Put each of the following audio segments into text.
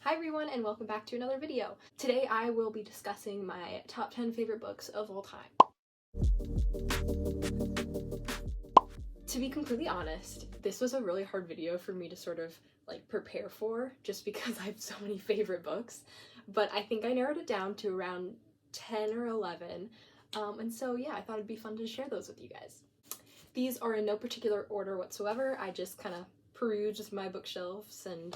Hi everyone and welcome back to another video. Today I will be discussing my top 10 favorite books of all time. To be completely honest, this was a really hard video for me to sort of prepare for just because I have so many favorite books, but I think I narrowed it down to around 10 or 11, and so yeah, I thought it'd be fun to share those with you guys. These are in no particular order whatsoever. I just kind of perused my bookshelves and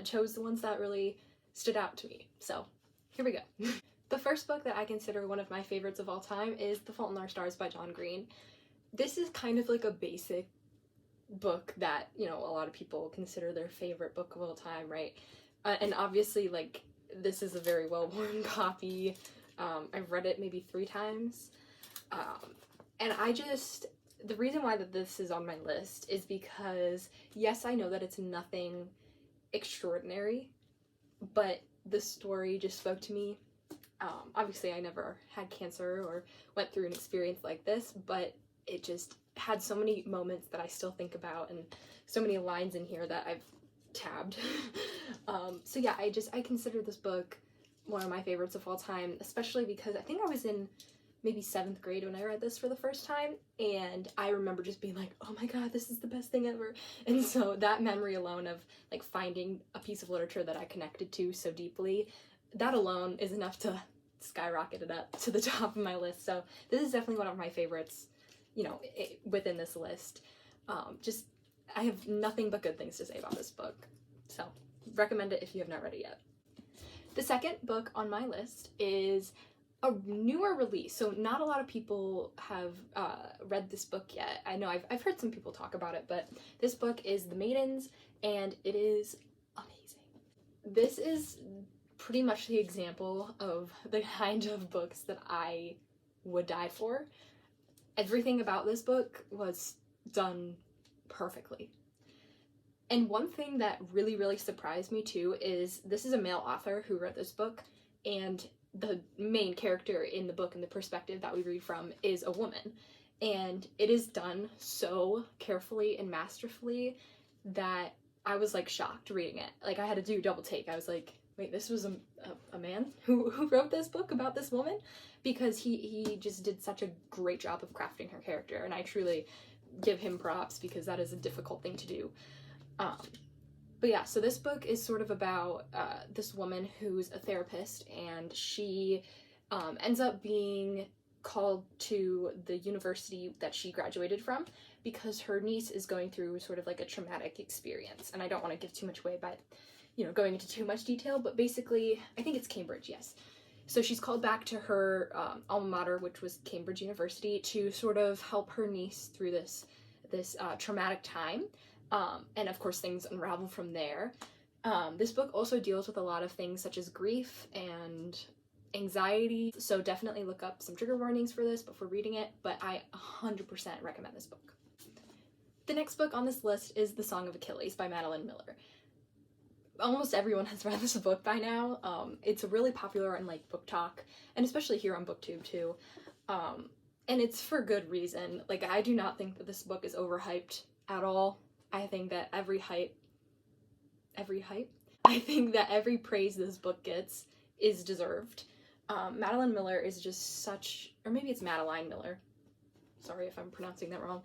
chose the ones that really stood out to me. So here we go. The first book that I consider one of my favorites of all time is The Fault in Our Stars by John Green. This is kind of like a basic book that, you know, a lot of people consider their favorite book of all time, right? And obviously, this is a very well-worn copy. I've read it maybe 3 times. And the reason why this is on my list is because, yes, I know that it's nothing extraordinary, but the story just spoke to me. Obviously, I never had cancer or went through an experience like this, but it just had so many moments that I still think about and so many lines in here that I've tabbed. So yeah, I consider this book one of my favorites of all time, especially because I think I was in maybe 7th grade when I read this for the first time, and I remember just being like, oh my god, this is the best thing ever. And so that memory alone of finding a piece of literature that I connected to so deeply, that alone is enough to skyrocket it up to the top of my list. So this is definitely one of my favorites, you know, within this list. I have nothing but good things to say about this book, so recommend it if you have not read it yet. The second book on my list is a newer release, so not a lot of people have read this book yet. I know I've heard some people talk about it, but this book is The Maidens, and it is amazing. This is pretty much the example of the kind of books that I would die for. Everything about this book was done perfectly. And one thing that really surprised me too is this is a male author who wrote this book, and the main character in the book and the perspective that we read from is a woman. And it is done so carefully and masterfully that I was shocked reading it. I had to do a double take. I was like, wait, this was a man who wrote this book about this woman? Because he just did such a great job of crafting her character, and I truly give him props because that is a difficult thing to do. But yeah, so this book is sort of about this woman who's a therapist, and she ends up being called to the university that she graduated from because her niece is going through sort of a traumatic experience. And I don't want to give too much away by, you know, going into too much detail, but basically, I think it's Cambridge, yes. So she's called back to her alma mater, which was Cambridge University, to sort of help her niece through this traumatic time. And of course things unravel from there. This book also deals with a lot of things such as grief and anxiety, so definitely look up some trigger warnings for this before reading it, but I 100% recommend this book. The next book on this list is The Song of Achilles by Madeline Miller. Almost everyone has read this book by now. It's really popular in book talk, and especially here on BookTube too. And it's for good reason. I do not think that this book is overhyped at all. I think that every praise this book gets is deserved. Madeline Miller is just such, or maybe it's Madeline Miller. Sorry if I'm pronouncing that wrong.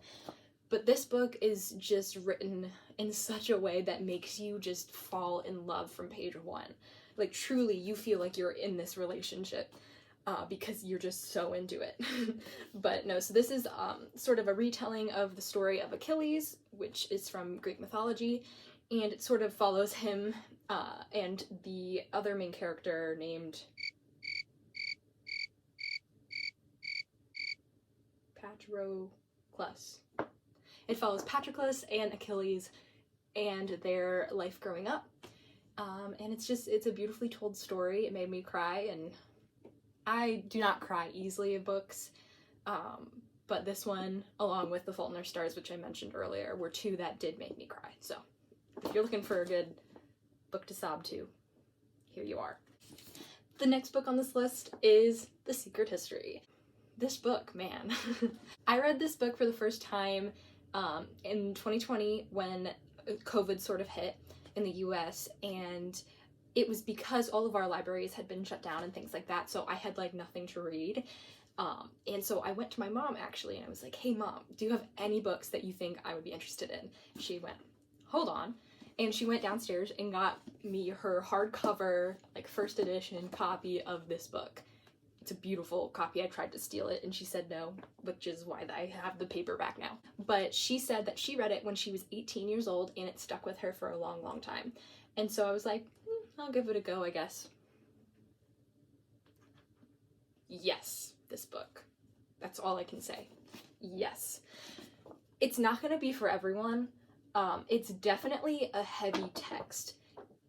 But this book is just written in such a way that makes you just fall in love from page 1. Truly, you feel like you're in this relationship because you're just so into it. But no, so this is sort of a retelling of the story of Achilles, which is from Greek mythology, and it sort of follows him and the other main character named Patroclus. It follows Patroclus and Achilles and their life growing up. And it's a beautifully told story. It made me cry, and I do not cry easily in books, but this one, along with The Fault in Our Stars, which I mentioned earlier, were 2 that did make me cry. So if you're looking for a good book to sob to, here you are. The next book on this list is The Secret History. This book, man. I read this book for the first time in 2020 when COVID sort of hit in the US, and it was because all of our libraries had been shut down and things like that, so I had like nothing to read. And so I went to my mom actually, and I was like, hey mom, do you have any books that you think I would be interested in? She went, hold on. And she went downstairs and got me her hardcover, like first edition copy of this book. It's a beautiful copy. I tried to steal it and she said no, which is why I have the paperback now. But she said that she read it when she was 18 years old and it stuck with her for a long, long time. And so I was like, I'll give it a go, I guess. Yes, this book. That's all I can say. Yes. It's not gonna be for everyone. It's definitely a heavy text.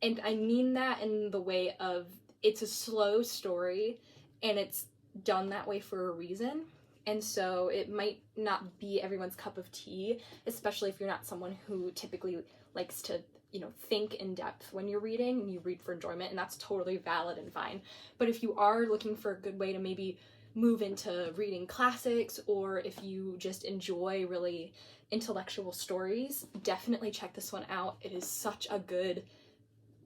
And I mean that in the way of it's a slow story and it's done that way for a reason. And so it might not be everyone's cup of tea, especially if you're not someone who typically likes to, you know, think in depth when you're reading and you read for enjoyment, and that's totally valid and fine. But if you are looking for a good way to maybe move into reading classics, or if you just enjoy really intellectual stories, definitely check this one out. It is such a good,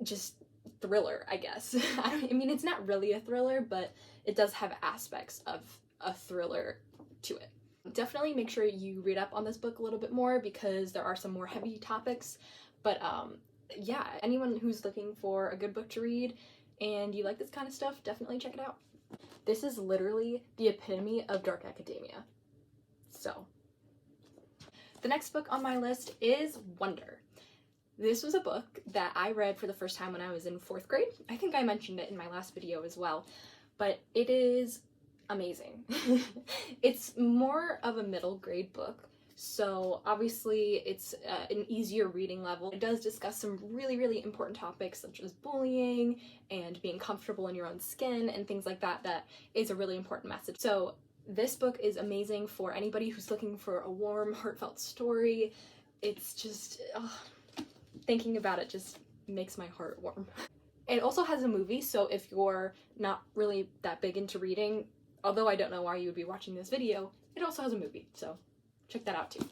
just thriller, I guess. I mean, it's not really a thriller, but it does have aspects of a thriller to it. Definitely make sure you read up on this book a little bit more because there are some more heavy topics. But yeah, anyone who's looking for a good book to read and you like this kind of stuff, definitely check it out. This is literally the epitome of dark academia. So, the next book on my list is Wonder. This was a book that I read for the first time when I was in 4th grade. I think I mentioned it in my last video as well, but it is amazing. It's more of a middle grade book, so obviously it's an easier reading level. It does discuss some really, really important topics such as bullying and being comfortable in your own skin and things like that. That is a really important message. So this book is amazing for anybody who's looking for a warm, heartfelt story. It's just, thinking about it just makes my heart warm. It also has a movie, so if you're not really that big into reading, although I don't know why you would be watching this video, it also has a movie, so check that out too.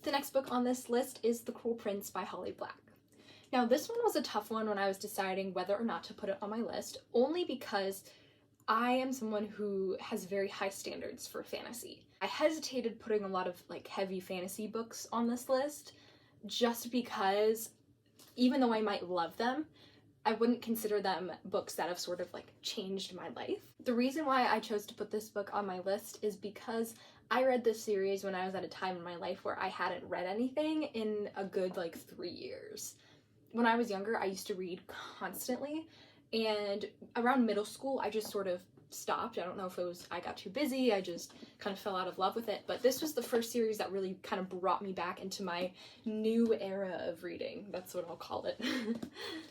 The next book on this list is The Cruel Prince by Holly Black. Now this one was a tough one when I was deciding whether or not to put it on my list, only because I am someone who has very high standards for fantasy. I hesitated putting a lot of like heavy fantasy books on this list just because even though I might love them, I wouldn't consider them books that have sort of like changed my life. The reason why I chose to put this book on my list is because I read this series when I was at a time in my life where I hadn't read anything in a good like 3 years. When I was younger, I used to read constantly, and around middle school, I just sort of stopped. I don't know if it was I got too busy, I just kind of fell out of love with it, but this was the first series that really kind of brought me back into my new era of reading. That's what I'll call it.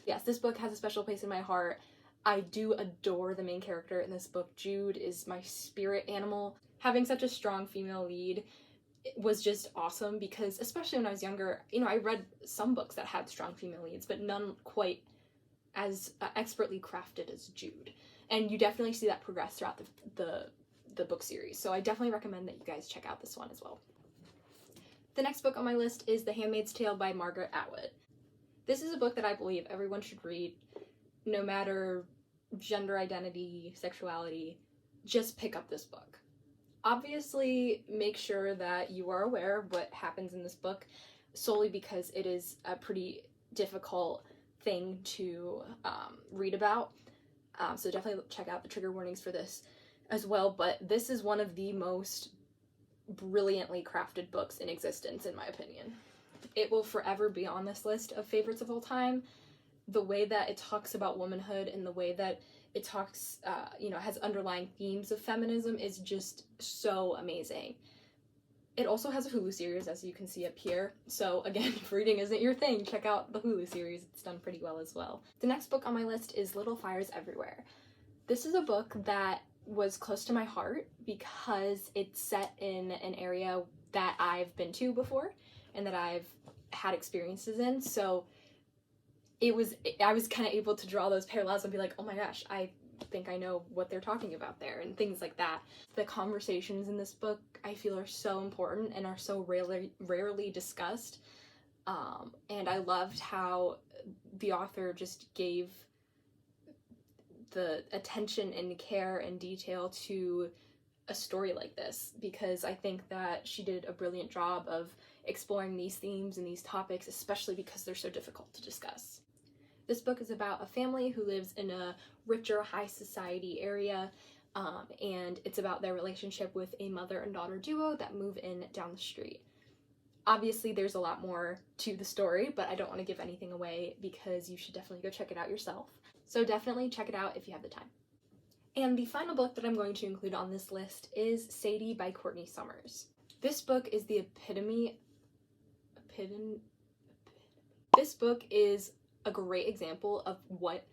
Yes, this book has a special place in my heart. I do adore the main character in this book. Jude is my spirit animal. Having such a strong female lead was just awesome because, especially when I was younger, you know, I read some books that had strong female leads, but none quite as expertly crafted as Jude. And you definitely see that progress throughout the book series. So I definitely recommend that you guys check out this one as well. The next book on my list is The Handmaid's Tale by Margaret Atwood. This is a book that I believe everyone should read, no matter gender identity, sexuality. Just pick up this book. Obviously, make sure that you are aware of what happens in this book, solely because it is a pretty difficult thing to read about. So definitely check out the trigger warnings for this as well, but this is one of the most brilliantly crafted books in existence, in my opinion. It will forever be on this list of favorites of all time. The way that it talks about womanhood and the way that it talks, you know, has underlying themes of feminism is just so amazing. It also has a Hulu series, as you can see up here. So again, if reading isn't your thing, check out the Hulu series. It's done pretty well as well. The next book on my list is Little Fires Everywhere. This is a book that was close to my heart because it's set in an area that I've been to before and that I've had experiences in. So I was kind of able to draw those parallels and be like, oh my gosh, I think I know what they're talking about there and things like that. The conversations in this book I feel are so important and are so rarely discussed. And I loved how the author just gave the attention and care and detail to a story like this, because I think that she did a brilliant job of exploring these themes and these topics, especially because they're so difficult to discuss. This book is about a family who lives in a richer, high society area, and it's about their relationship with a mother and daughter duo that move in down the street. Obviously, there's a lot more to the story, but I don't want to give anything away because you should definitely go check it out yourself. So definitely check it out if you have the time. And the final book that I'm going to include on this list is Sadie by Courtney Summers. This book is the epitome. This book is a great example of what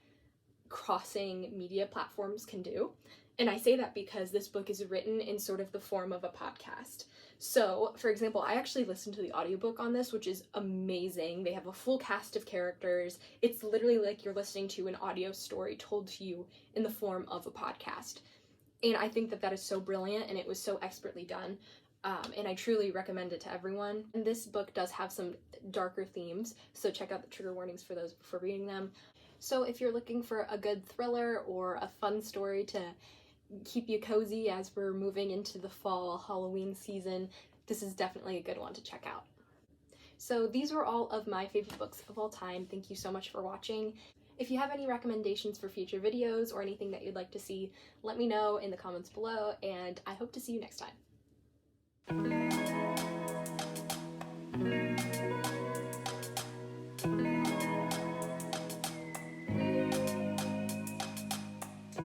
crossing media platforms can do. And I say that because this book is written in sort of the form of a podcast. So, for example, I actually listened to the audiobook on this, which is amazing. They have a full cast of characters. It's literally like you're listening to an audio story told to you in the form of a podcast. And I think that that is so brilliant, and it was so expertly done. And I truly recommend it to everyone. And this book does have some darker themes, so check out the trigger warnings for those before reading them. So if you're looking for a good thriller or a fun story to keep you cozy as we're moving into the fall Halloween season, this is definitely a good one to check out. So these were all of my favorite books of all time. Thank you so much for watching. If you have any recommendations for future videos or anything that you'd like to see, let me know in the comments below, and I hope to see you next time.